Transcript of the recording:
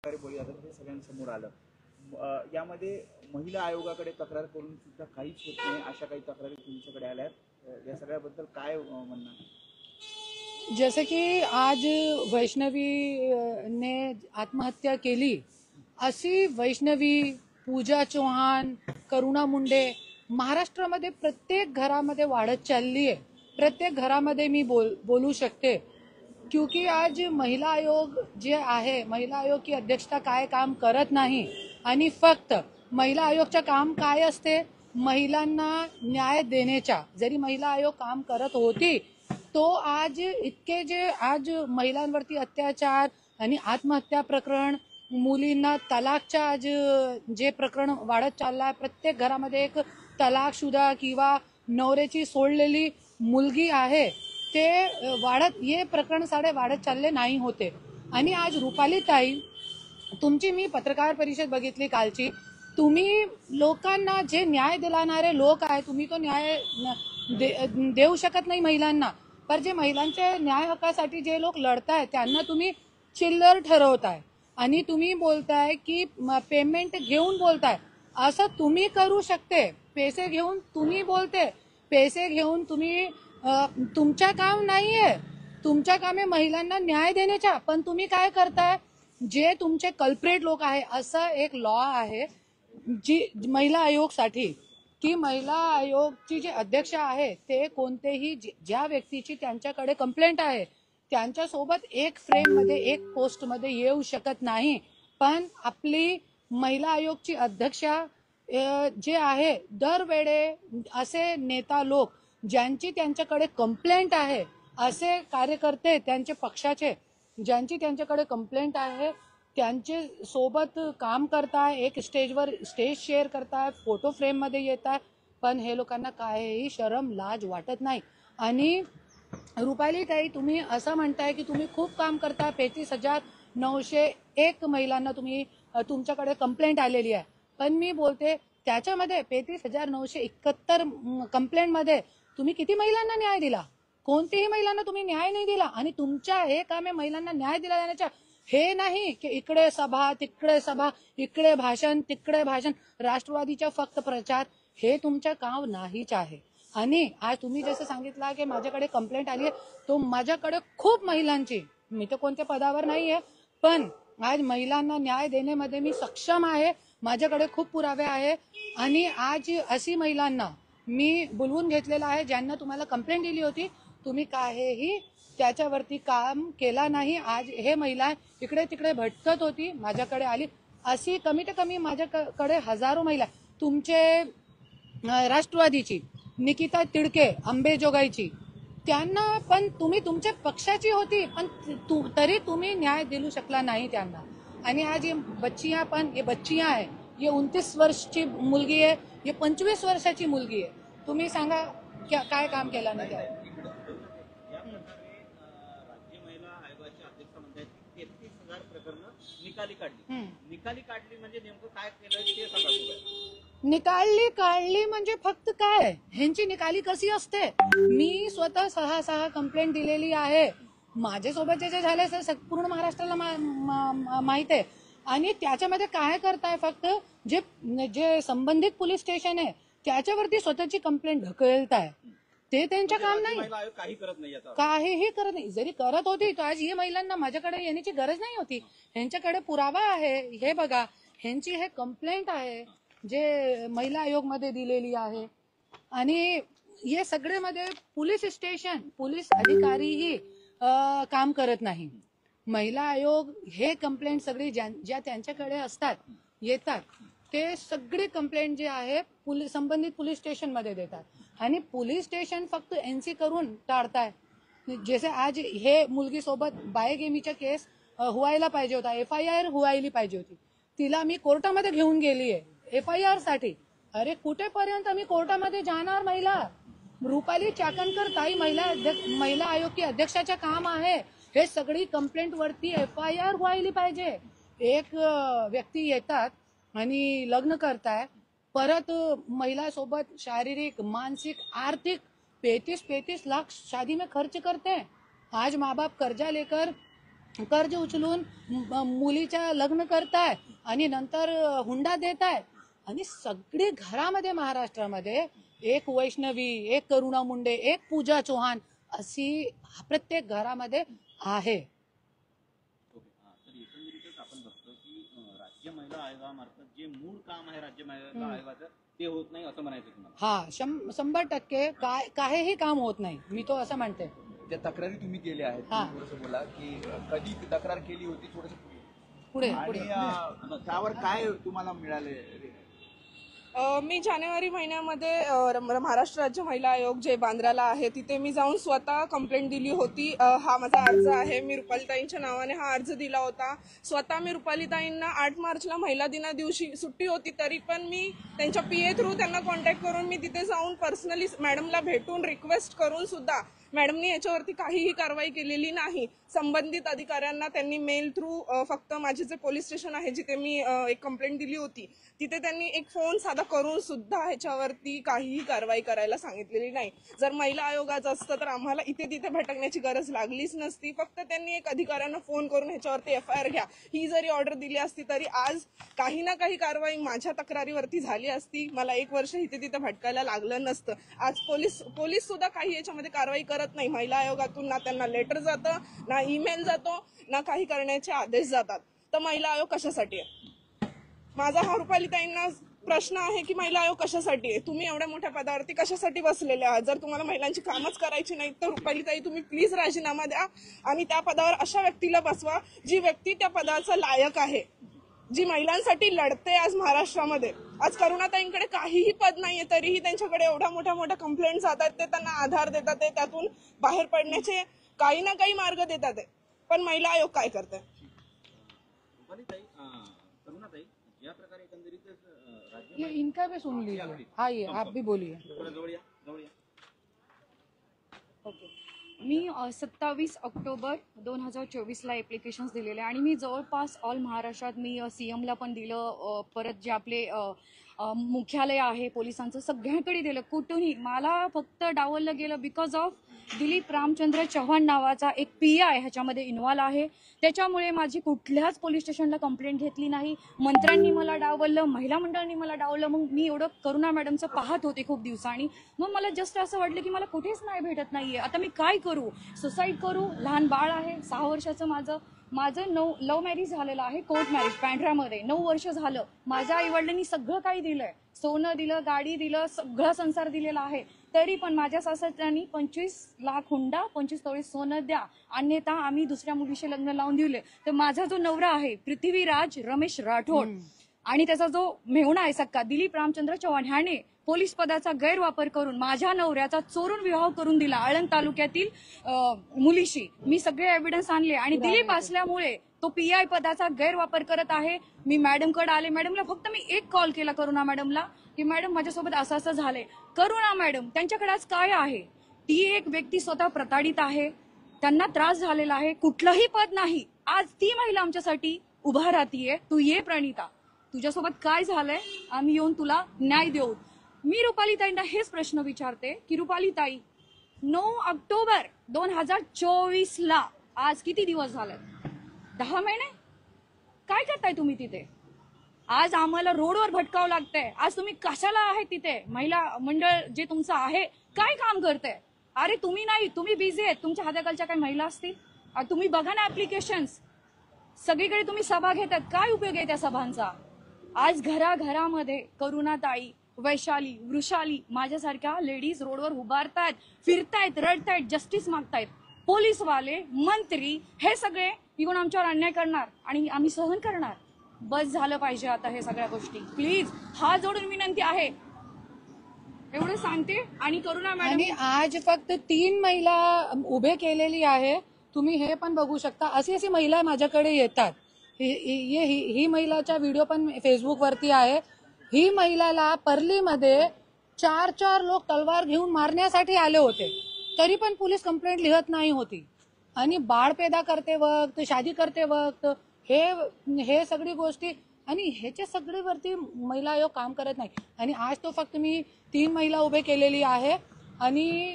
बळी जातात हे सगळ्यांसमोर आलं. यामध्ये महिला आयोगाकडे तक्रार करून सुद्धा काहीच होत नाही, अशा काही तक्रारी तुमच्याकडे आल्या आहेत. या सगळ्याबद्दल काय म्हणणं आहे? जैसे की आज वैष्णवी ने आत्महत्या केली, अशी वैष्णवी, पूजा चौहान, करुणा मुंडे महाराष्ट्रामध्ये प्रत्येक घरामध्ये वाढत चालली आहे. प्रत्येक घरामध्ये मी बोलू शकते, क्योंकि आज महिला आयोग जे आहे, महिला आयोग की अध्यक्षता काय काम करत नाही आणि फक्त महिला आयोगचं काम काय असते, महिलांना न्याय देण्याचा. जरी महिला आयोग काम करत होती तो आज इतके जे आज महिलांवरती अत्याचार आणि आत्महत्या प्रकरण, मुलींना तलाकच्या आज जे प्रकरण वाढत चालला, प्रत्येक घरामध्ये एक तलाकशुदा किंवा नवऱ्याची सोडलेली मुलगी आहे ते वाढत, हे प्रकरण साडे वाढत चालले नाही होते. आणि आज रुपाली ताई, तुमची मी पत्रकार परिषद बघितली कालची, तुम्ही लोकांना जे न्याय दिलाणारे लोक आहे, तुम्ही तो न्याय देऊ शकत नाही महिलांना, पर जे महिलांच्या न्याय हक्कासाठी जे लोक लढताय त्यांना तुम्ही चिल्लर ठरवताय आणि तुम्ही बोलताय की पेमेंट घेऊन बोलताय. असं तुम्ही करू शकते, पैसे घेऊन तुम्ही बोलते, पैसे घेऊन तुम्ही तुमचा काम नाहीये, तुमचा काम आहे महिलांना न्याय देण्याचा. पण तुम्ही काय करताय, जे तुमचे कल्प्रेट लोक आहे, असं एक लॉ आहे जी महिला आयोगसाठी, की महिला आयोगची जे अध्यक्ष आहे ते कोणतेही ज्या व्यक्तीची त्यांच्याकडे कंप्लेंट आहे त्यांच्यासोबत एक फ्रेम मध्ये, एक पोस्ट मध्ये येऊ शकत नाही. पण आपली महिला आयोगची अध्यक्षा जे आहे, दरवेळे असे नेता लोक ज्यांची त्यांच्याकडे कंप्लेंट आहे, असे कार्यकर्ते त्यांचे पक्षाचे ज्यांची त्यांच्याकडे कंप्लेंट आहे त्यांचे सोबत काम करताय, एक स्टेजवर स्टेज शेअर करताय, फोटो फ्रेम मध्ये येताय, पण हे लोकांना काहीही शरम लाज वाटत नाही. आणि रुपाली ताई, तुम्ही असं म्हणताय की तुम्ही खूप काम करता, 35,901 महिलांना तुम्ही तुमच्याकडे कंप्लेंट आलेली आहे. पण मी बोलते त्याच्यामध्ये 35,971 कंप्लेंट मध्ये तुम्ही किती महिलांना न्याय दिला? कोणत्याही महिलांना तुम्ही न्याय नाही दिला. आणि तुमच्या हे काम आहे महिलांना न्याय दिला जाण्याच्या, हे नाही की इकडे सभा तिकडे सभा, इकडे भाषण तिकडे भाषण, राष्ट्रवादीचा फक्त प्रचार, हे तुमचं काम नाहीच आहे. आणि आज तुम्ही जसं सांगितलं की माझ्याकडे कंप्लेंट आली आहे, तो माझ्याकडे खूप महिलांची, मी तर कोणत्या पदावर नाहीये, पण आज महिलांना न्याय देण्यामध्ये मी सक्षम आहे, माझ्याकडे खूप पुरावे आहे. आणि आज अशी महिलांना मी बोलवून घेतलेलं आहे ज्यांना तुम्हाला कंप्लेंट दिली होती, तुम्ही काहीही त्याच्यावरती काम केला नाही. आज हे महिला इकडे तिकडे भटकत होती, माझ्याकडे आली. अशी कमीत कमी माझ्याकडे हजारो महिला, तुमचे राष्ट्रवादीची निकिता तिडके अंबेजोगाईची, त्यांना पण तुम्ही तुमच्या पक्षाची होती, पण तरी तुम्ही न्याय देऊ शकला नाही त्यांना. आणि आज ये बच्चियां, पण ये बच्चियां आहे, ये 29 वर्षची मुलगी आहे, ये 25 वर्षाची मुलगी आहे. तुम्ही सांगा काय काम केलं नाही त्या. निकाली काढली म्हणजे नेमकं काय केलं ते सांगा. निकाली म्हणजे फक्त काय, ह्यांची निकाली कशी असते, मी स्वतः 6 कंप्लेंट दिलेली आहे. माझ्यासोबत जे झाले पूर्ण महाराष्ट्राला माहित आहे. आणि त्याच्यामध्ये काय करताय, फक्त जे जे संबंधित पोलीस स्टेशन आहे त्याच्यावरती स्वतःची कंप्लेंट ढकलताय. ते त्यांचं काम नाही, काहीही करत नाही. जरी करत होती तर आज ही महिलांना माझ्याकडे येण्याची गरज नाही होती. ह्यांच्याकडे पुरावा आहे, हे बघा, ह्यांची हे कंप्लेंट आहे जे महिला आयोग मध्ये दिलेली आहे. आणि हे सगळे मध्ये पोलीस स्टेशन, पोलीस अधिकारीही काम करत नाही. महिला आयोग हे कंप्लेंट सगळी ज्या त्यांच्याकडे असतात, येतात, ते सगळे कंप्लेंट जे आहे संबंधित पोलीस स्टेशन मध्ये देतात. आणि पोलीस स्टेशन फक्त एनसी करून टाळताय. जसे आज हे मुलगी सोबत बायगेमीचा केस व्हायला पाहिजे होता, FIR व्हायला पाहिजे होती, तिला मी कोर्टामध्ये घेऊन गेली आहे FIR साठी. अरे कुठेपर्यंत मी कोर्टामध्ये जाणार महिला? रुपाली चाकणकर ताई महिला आयोग की अध्यक्षाचे काम आहे, हे सगळी कंप्लेंट वरती FIR व्हायला पाहिजे. एक व्यक्ती येतात आणि लग्न करताय, परत महिला सोबत शारीरिक, मानसिक, आर्थिक 35 लाख शादी में खर्च करते हैं. आज माँ बाप कर्जा लेकर कर्ज उचलून मुलीच्या लग्न करताय आणि नंतर हुंडा देताय आणि सगळे घरामध्ये महाराष्ट्रामध्ये एक वैष्णवी, एक करुणा मुंडे, एक पूजा चौहान अशी प्रत्येक घरामध्ये आहे. तर एकंदरीतच आपण बघतो की राज्य महिला आयोगामार्फत जे मूळ काम आहे राज्य महिला आयोगाचं ते होत नाही असं म्हणायचं तुम्हाला? हा, 100% काहीही काम होत नाही, मी तो असं म्हणते. त्या तक्रारी तुम्ही केल्या आहेत, थोडंसं बोला की कधी तक्रार केली होती, थोडंसं पुढे आणि त्यावर काय तुम्हाला मिळाले? मी जानेवारी महिन्यामध्ये महाराष्ट्र राज्य महिला आयोग जे बांद्राला आहे तिथे मी जाऊन स्वतः कंप्लेंट दिली होती. हा माझा अर्ज आहे, मी रुपालीताईंच्या नावाने हा अर्ज दिला होता. स्वतः मी रुपालीताईंना 8 मार्चला महिला दिना दिवशी सुट्टी होती तरी पण मी त्यांच्या PA थ्रू त्यांना कॉन्टॅक्ट करून मी तिथे जाऊन पर्सनली मॅडमला भेटून रिक्वेस्ट करून सुद्धा मॅडमनी याच्यावरती काहीही कारवाई केलेली नाही. संबंधित अधिकाऱ्यांना त्यांनी मेल थ्रू फक्त माझे जे पोलीस स्टेशन आहे जिथे मी एक कंप्लेंट दिली होती तिथे त्यांनी एक फोन साधा करून सुद्धा ह्याच्यावरती काहीही कारवाई करायला सांगितलेली नाही. जर महिला आयोगाचं असतं तर आम्हाला इथे तिथे भटकण्याची गरज लागलीच नसती. फक्त त्यांनी एक अधिकाऱ्यांना फोन करून ह्याच्यावरती FIR घ्या ही जरी ऑर्डर दिली असती तरी आज काही ना काही कारवाई माझ्या तक्रारीवरती झाली असती. मला 1 वर्ष इथे तिथे भटकायला लागलं नसतं. आज पोलीस सुद्धा काही याच्यामध्ये कारवाई करत नाही. महिला आयोगातून ना त्यांना लेटर जातं, ना ईमेल जातो, ना काही करण्याचे आदेश जातात. तर महिला आयोग कशासाठी आहे? माझा हा रुपालीताईंना प्रश्न आहे की महिला आयोग कशासाठी आहे? तुम्ही एवढ्या मोठ्या पदावरती कशासाठी बसलेले आहात? जर तुम्हाला महिलांची कामच करायची नाही तर रुपालीताई तुम्ही प्लीज राजीनामा द्या आणि त्या पदावर अशा व्यक्तीला बसवा जी व्यक्ती त्या पदाचा लायक आहे, जी महिलांसाठी लढते. आज महाराष्ट्रामध्ये आज करुणाताईंकडे काहीही पद नाहीये तरीही त्यांच्याकडे एवढ्या मोठ्या कंप्लेंट जातात, ते त्यांना आधार देतात, ते त्यातून बाहेर पडण्याचे काही ना काही मार्ग देतात. पण महिला आयोग काय करते? करुणाताई, ज्या प्रकारे एकंदरीत ये इनका भी सुन लीजिए. हाँ, ये आप भी बोलिए. ओके. मी 27 ऑक्टोबर 2024ला ॲप्लिकेशन्स दिलेले आणि मी जवळपास ऑल महाराष्ट्रात मी CMला पण दिलं, परत जे आपले मुख्यालय आहे पोलिसांचं सगळ्यांकडे दिलं. कुठूनही मला फक्त डावललं गेलं बिकॉज ऑफ दिलीप रामचंद्र चव्हाण नावाचा एक PI ह्याच्यामध्ये इन्व्हॉल्व आहे. त्याच्यामुळे माझी कुठल्याच पोलीस स्टेशनला कंप्लेंट घेतली नाही. मंत्र्यांनी मला डावललं, महिला मंडळांनी मला डावललं. मग मी एवढं करुणा मॅडमचं पाहत होते खूप दिवसांनी. मग मला जस्ट असं वाटलं की मला कुठेच नाही भेटत नाहीये, आता मी काय करू? सुसाईड करू? लहान बाळ आहे 6 वर्षाचं माझं लव्ह मॅरेज झालेलं आहे, कोर्ट मॅरेज बँड्रामध्ये 9 वर्ष झालं. माझ्या आईवडिलांनी सगळं काही दिलंय, सोनं दिलं, गाडी दिलं, सगळा संसार दिलेला आहे. तरी पण माझ्या सासऱ्यांनी 25 लाख हुंडा 25 तोळे सोनं द्या अन्यथा आम्ही दुसऱ्या मुलीशी लग्न लावून दिले. तर माझा जो नवरा आहे पृथ्वीराज रमेश राठोड आणि त्याचा जो मेहुणा आहे सक्का दिलीप रामचंद्र चव्हाण ह्याने पोलीस पदाचा गैरवापर करून माझ्या नवऱ्याचा चोरून विवाह करून दिला आळंद तालुक्यातील मुलीशी. मी सगळे एव्हिडन्स आणले आणि दिलीप असल्यामुळे तो PI पदाचा गैरवापर करत आहे. मी मॅडमकडे आले, मॅडमला फक्त मी एक कॉल केला करुणा मॅडमला की मॅडम माझ्यासोबत असं असं झालंय. करुणा मॅडम त्यांच्याकडे आज काय आहे? ती एक व्यक्ती स्वतः प्रताडित आहे, त्यांना त्रास झालेला आहे, कुठलंही पद नाही. आज ती महिला आमच्यासाठी उभा राहतीये. तू ये प्रणिता, तुझ्यासोबत काय झालंय, आम्ही येऊन तुला न्याय देऊ. मी रुपालीताईंना हेच प्रश्न विचारते की रुपालीताई 9 ऑक्टोबर 2024ला आज किती दिवस झाले? 10 महिने. काय करताय तुम्ही तिथे? आज आम्हाला रोडवर भटकावं लागतंय. आज तुम्ही कशाला आहे तिथे? महिला मंडळ जे तुमचं आहे काय काम करतंय? अरे तुम्ही नाही, तुम्ही बिझी आहेत, तुमच्या हाताखालच्या काही महिला असतील. तुम्ही बघा ना ऍप्लिकेशन्स, सगळीकडे तुम्ही सभा घेतात, काय उपयोग आहे त्या सभांचा? आज घराघरामध्ये करुणाताई, वैशाली, वृषाली माझ्यासारख्या लेडीज रोडवर उभारतायत, फिरतायत, रडतायत, जस्टिस मागतायत. पोलीसवाले, मंत्री हे सगळे येऊन आमच्यावर अन्याय करणार आणि आम्ही सहन करणार. बस झालं पाहिजे आता हे सगळ्या गोष्टी. प्लीज हात जोडून विनंती आहे, एवढं सांगते. आणि करुणा मॅडम, आणि आज फक्त 3 महिला उभे केलेली आहे. तुम्ही हे पण बघू शकता. अशी महिला माझ्याकडे येतात. ही महिलाचा व्हिडिओ पण फेसबुक वरती आहे. ही महिलाला परलीमध्ये 4 लोक तलवार घेऊन मारण्यासाठी आले होते, तरी पण पोलीस कंप्लेंट लिहत नाही होती. आणि बाळ पैदा करते वक्त, शादी करते वक्त हे सगळी गोष्टी आणि ह्याच्या सगळीवरती महिला आयोग काम करत नाही. आणि आज तो फक्त मी 3 महिला उभे केलेली आहे आणि